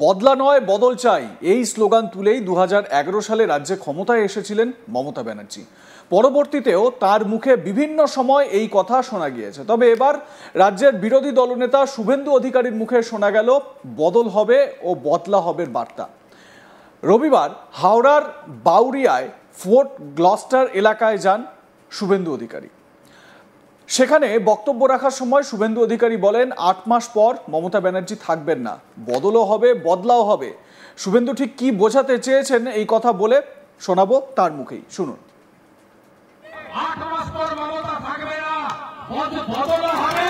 বদলা নয় বদল চাই, এই স্লোগান তুলেই 2011 সালে রাজ্যে ক্ষমতায় এসেছিলেন মমতা ব্যানার্জি। পরবর্তীতেও তার মুখে বিভিন্ন সময় এই কথা শোনা গিয়েছে। তবে এবার রাজ্যের বিরোধী দলনেতা শুভেন্দু অধিকারীর মুখে শোনা গেল বদল হবে ও বদলা হবের বার্তা। রবিবার হাওড়ার বাউরিয়ায় ফোর্ট গ্লস্টার এলাকায় যান শুভেন্দু অধিকারী। সেখানে বক্তব্য রাখার সময় শুভেন্দু অধিকারী বলেন, 8 মাস পর মমতা ব্যানার্জি থাকবেন না, বদলও হবে বদলাও হবে। শুভেন্দু ঠিক কি বোঝাতে চেয়েছেন এই কথা বলে শোনাবো তার মুখেই, শুনুন। 8 মাস পর মমতা থাকবে না, বদলও হবে,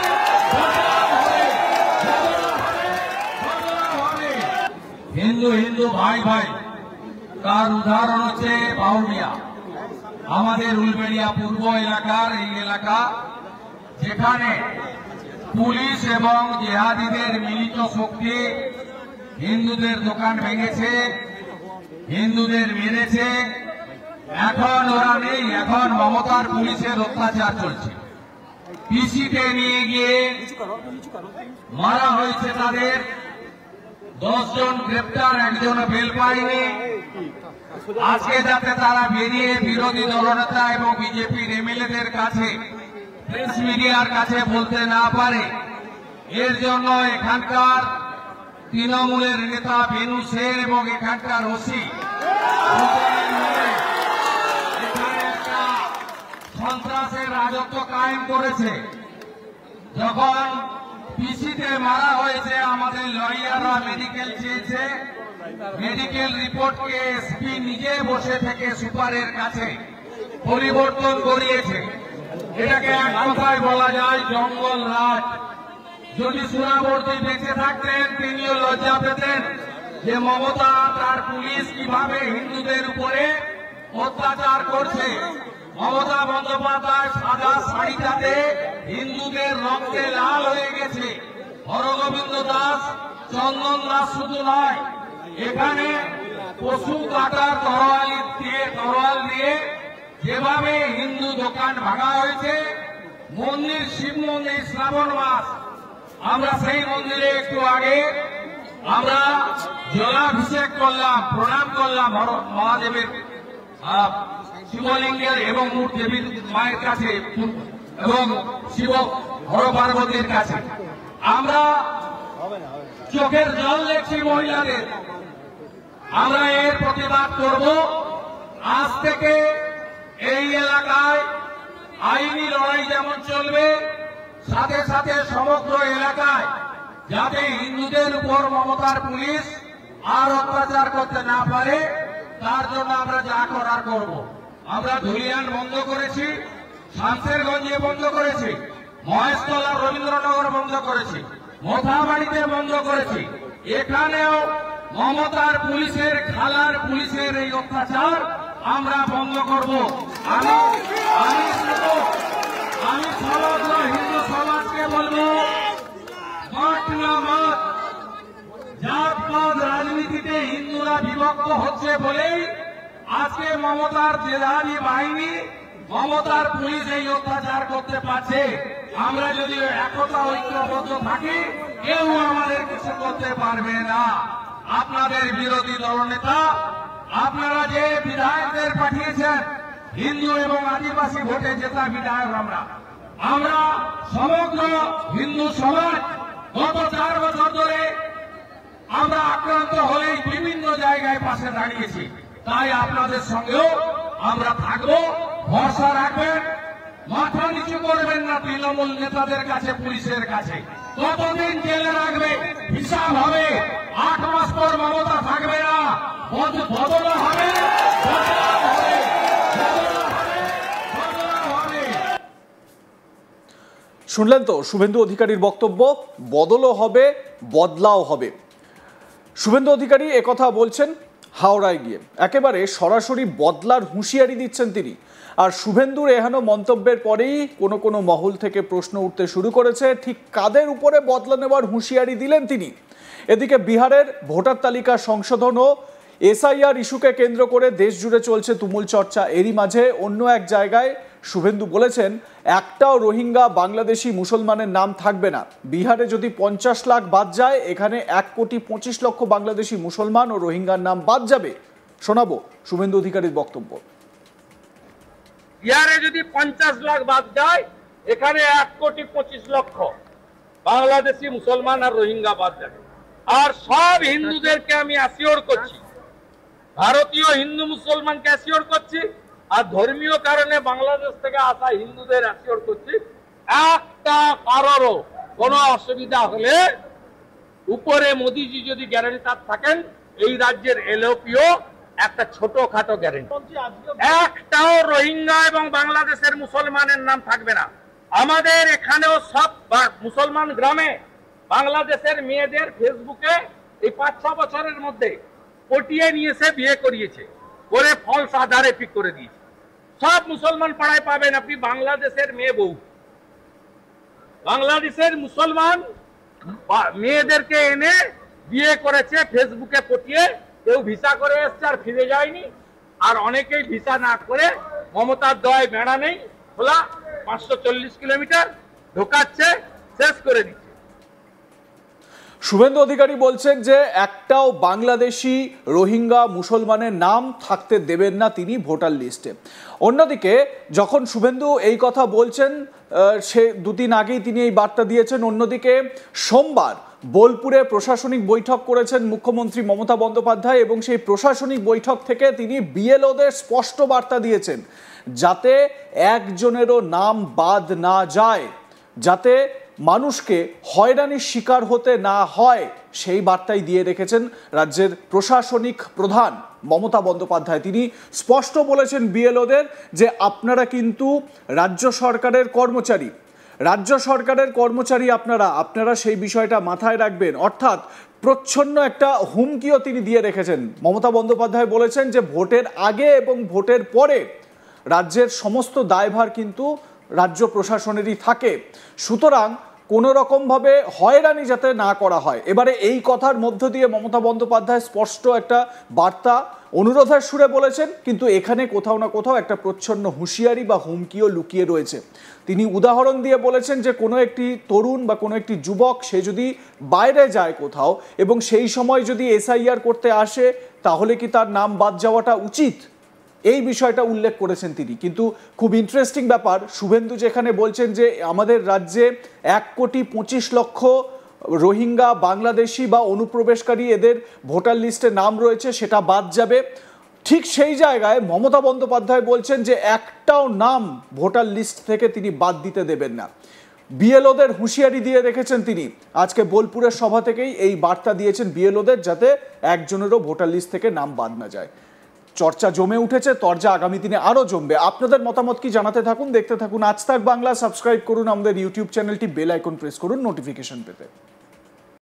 হিন্দু হিন্দু ভাই ভাই। তার উদাহরণ হচ্ছে বাউরিয়া, আমাদের উলবেড়িয়া পূর্ব এলাকার এই এলাকা, যেখানে পুলিশ এবং জিহাদিদের মিলিত শক্তি হিন্দুদের দোকান ভেঙেছে, হিন্দুদের মেরেছে। এখন ওরা নেই, এখন মমতার পুলিশের অত্যাচার চলছে। পিসিতে নিয়ে গিয়ে মারা হয়েছে তাদের, 10 জন গ্রেপ্তার, একজন বেল পায়নি। আজকে যাতে তারা বেরিয়ে বিরোধী দলনেতা এবং বিজেপির এমএলএদের কাছে, প্রেস মিডিয়ার কাছে বলতে না পারে, এর জন্য এখানকার তৃণমূলের নেতা বেনু সেন এবং এখানকার ওসি এখানে একটা সন্ত্রাসের রাজত্ব কায়েম করেছে। যখন পিসিতে মারা হয়েছে, আমাদের লয়াররা মেডিকেল চেয়েছে, মেডিকেল রিপোর্টকে এসপি নিজে বসে থেকে সুপারের কাছে পরিবর্তন করিয়েছে। এটাকে এক কথায় বলা যায় জঙ্গল রাজ। যদি সোনাবর্তী বেঁচে থাকতেন, তিনিও লজ্জা পেতেন যে মমতা তার পুলিশ কিভাবে হিন্দুদের উপরে অত্যাচার করছে। মমতা বন্দ্যোপাধ্যায় সাদা শাড়িটাতে হিন্দুদের রক্তে লাল হয়ে গেছে। হরগোবিন্দ দাস, চন্দন দাস শুধু নয়, এখানে পশু কাটার তরোয়াল দিয়ে যেভাবে হিন্দু দোকান ভাঙা হয়েছে, মন্দির, শিব মন্দির, শ্রাবণ মাস, আমরা সেই মন্দিরে একটু আগে আমরা জলাভিষেক করলাম, প্রণাম করলাম মহাদেবের শিবলিঙ্গের এবং দেবীর মায়ের কাছে এবং শিব হর পার্বতীর কাছে। আমরা চোখের জল দেখছি মহিলাদের। আমরা এর প্রতিবাদ করব। আজ থেকে এই এলাকায় আইনি লড়াই যেমন চলবে, সাথে সাথে সমগ্র এলাকায় যাতে হিন্দুদের উপর মমতার পুলিশ আর অত্যাচার করতে না পারে, তার জন্য আমরা যা করার করব। আমরা ধুলিয়ান বন্ধ করেছি, শামসেরগঞ্জে বন্ধ করেছি, মহেশতলা রবীন্দ্রনগর বন্ধ করেছি, মোথাবাড়িতে বন্ধ করেছি। এখানেও মমতার পুলিশের, খালার পুলিশের এই অত্যাচার আমরা বন্ধ করব। আমি সমগ্র হিন্দু সমাজকে বলবো, মত না মত, জাতপাত রাজনীতিতে হিন্দুরা বিভক্ত হচ্ছে বলেই আজকে মমতার জেহাদি বাহিনী, মমতার পুলিশ এই অত্যাচার করতে পারছে। আমরা যদি একতা ঐক্যবদ্ধ থাকি, কেউ আমাদের কিছু করতে পারবে না। আপনাদের বিরোধী দলনেতা, আপনারা যে বিধায়কদের পাঠিয়েছেন, হিন্দু এবং আদিবাসী ভোটে জেতা বিধায়ক, আমরা সমগ্র হিন্দু সমাজ গত 4 বছর ধরে আমরা আক্রান্ত হলেই বিভিন্ন জায়গায় পাশে দাঁড়িয়েছি। তাই আপনাদের সঙ্গেও আমরা থাকবো, ভরসা রাখবেন, মাথা নিচু করবেন না তৃণমূল নেতাদের কাছে, পুলিশের কাছে। কতদিন জেলে রাখবে হিসাব হবে। 8 মাস পর মমতা থাকবে না, বদল হবে। শুনলেন তো শুভেন্দু অধিকারীর বক্তব্য, বদলও হবে বদলাও হবে। শুভেন্দু অধিকারী একথা বলছেন হাওড়ায় গিয়ে, একেবারে সরাসরি বদলার হুঁশিয়ারি দিচ্ছেন তিনি। আর শুভেন্দুর এহেন মন্তব্যের পরেই কোনো মহল থেকে প্রশ্ন উঠতে শুরু করেছে, ঠিক কাদের উপরে বদলা নেওয়ার হুঁশিয়ারি দিলেন তিনি। এদিকে বিহারের ভোটার তালিকা সংশোধন ও এসআইআর ইস্যুকে কেন্দ্র করে দেশ জুড়ে চলছে তুমুল চর্চা। এরই মাঝে অন্য এক জায়গায় শুভেন্দু বলেছেন একটাও রোহিঙ্গা বাংলাদেশি মুসলমানের নাম থাকবে না। বিহারে যদি 50 লাখ বাদ যায়, এখানে 1,25,00,000 বাংলাদেশি মুসলমান ও রোহিঙ্গার নাম বাদ যাবে। শোনাবো শুভেন্দু অধিকারীর বক্তব্য। বিহারে যদি 50 লাখ বাদ যায়, এখানে 1,25,00,000 বাংলাদেশি মুসলমান আর রোহিঙ্গা বাদ যাবে। আর সব হিন্দুদেরকে আমি অ্যাসিওর করছি, ভারতীয় হিন্দু মুসলমানকে অ্যাসিওর করছি, আর ধর্মীয় কারণে বাংলাদেশ থেকে আসা হিন্দুদের অ্যাসিওর করছি, একটা কারোরও কোনো অসুবিধা হলে উপরে মোদিজি যদি গ্যারান্টার থাকেন, এই রাজ্যের এলওপিও একটা ছোটখাটো গ্যারেন্টি, একটাও রোহিঙ্গা এবং বাংলাদেশের মুসলমানের নাম থাকবে না। আমাদের এখানেও সব মুসলমান গ্রামে বাংলাদেশের মেয়েদের ফেসবুকে এই 5-6 বছরের মধ্যে পটিয়ে নিয়েছে, বিয়ে করিয়েছে, করে ফলস আধারে পিক করে দিয়েছে। সব মুসলমান পাড়ায় পাবেন আপনি বাংলাদেশের মেয়ে বউ, বাংলাদেশের মুসলমান মেয়েদেরকে এনে বিয়ে করেছে, ফেসবুকে পটিয়ে। কেউ ভিসা করে এসছে আর ফিরে যায়নি, আর অনেকেই ভিসা না করে মমতার দয় বেড়া নেই খোলা 540 কিলোমিটার ঢোকাচ্ছে, শেষ করে দিচ্ছে। শুভেন্দু অধিকারী বলছেন যে একটাও বাংলাদেশি রোহিঙ্গা মুসলমানের নাম থাকতে দেবেন না তিনি ভোটার লিস্টে। অন্যদিকে যখন শুভেন্দু এই কথা বলছেন, সে দুদিন আগেই তিনি এই বার্তা দিয়েছেন। অন্যদিকে সোমবার বোলপুরে প্রশাসনিক বৈঠক করেছেন মুখ্যমন্ত্রী মমতা বন্দ্যোপাধ্যায়, এবং সেই প্রশাসনিক বৈঠক থেকে তিনি বিএলওদের স্পষ্ট বার্তা দিয়েছেন যাতে একজনেরও নাম বাদ না যায়, যাতে মানুষকে হয়রানির শিকার হতে না হয়, সেই বার্তাই দিয়ে রেখেছেন রাজ্যের প্রশাসনিক প্রধান মমতা বন্দ্যোপাধ্যায়। তিনি স্পষ্ট বলেছেন বিএলওদের যে আপনারা কিন্তু রাজ্য সরকারের কর্মচারী, রাজ্য সরকারের কর্মচারী আপনারা সেই বিষয়টা মাথায় রাখবেন। অর্থাৎ প্রচ্ছন্ন একটা হুমকিও তিনি দিয়ে রেখেছেন। মমতা বন্দ্যোপাধ্যায় বলেছেন যে ভোটের আগে এবং ভোটের পরে রাজ্যের সমস্ত দায়ভার কিন্তু রাজ্য প্রশাসনেরই থাকে, সুতরাং কোনো রকমভাবে হয়রানি যাতে না করা হয়। এবারে এই কথার মধ্য দিয়ে মমতা বন্দ্যোপাধ্যায় স্পষ্ট একটা বার্তা অনুরোধের সুরে বলেছেন, কিন্তু এখানে কোথাও না কোথাও একটা প্রচ্ছন্ন হুঁশিয়ারি বা হুমকিও লুকিয়ে রয়েছে। তিনি উদাহরণ দিয়ে বলেছেন যে কোনো একটি তরুণ বা কোনো একটি যুবক সে যদি বাইরে যায় কোথাও এবং সেই সময় যদি এসআইআর করতে আসে, তাহলে কি তার নাম বাদ যাওয়াটা উচিত, এই বিষয়টা উল্লেখ করেছেন তিনি। কিন্তু খুব ইন্টারেস্টিং ব্যাপার, শুভেন্দু যেখানে বলছেন যে আমাদের রাজ্যে 1,25,00,000 রোহিঙ্গা বাংলাদেশি বা অনুপ্রবেশকারী এদের ভোটার লিস্টে নাম রয়েছে, সেটা বাদ যাবে, ঠিক সেই জায়গায় মমতা বন্দ্যোপাধ্যায় বলছেন যে একটাও নাম ভোটার লিস্ট থেকে তিনি বাদ দিতে দেবেন না। বিএলওদের হুঁশিয়ারি দিয়ে রেখেছেন তিনি। আজকে বোলপুরের সভা থেকেই এই বার্তা দিয়েছেন বিএলওদের, যাতে একজনেরও ভোটার লিস্ট থেকে নাম বাদ না যায়। চর্চা জমে উঠেছে, তরজা আগামী দিনে আরো জমবে। আপনাদের মতামত কি জানাতে থাকুন, দেখতে থাকুন আজ তাক বাংলা। সাবস্ক্রাইব করুন আমাদের ইউটিউব চ্যানেলটি, বেল আইকন প্রেস করুন নোটিফিকেশন পেতে।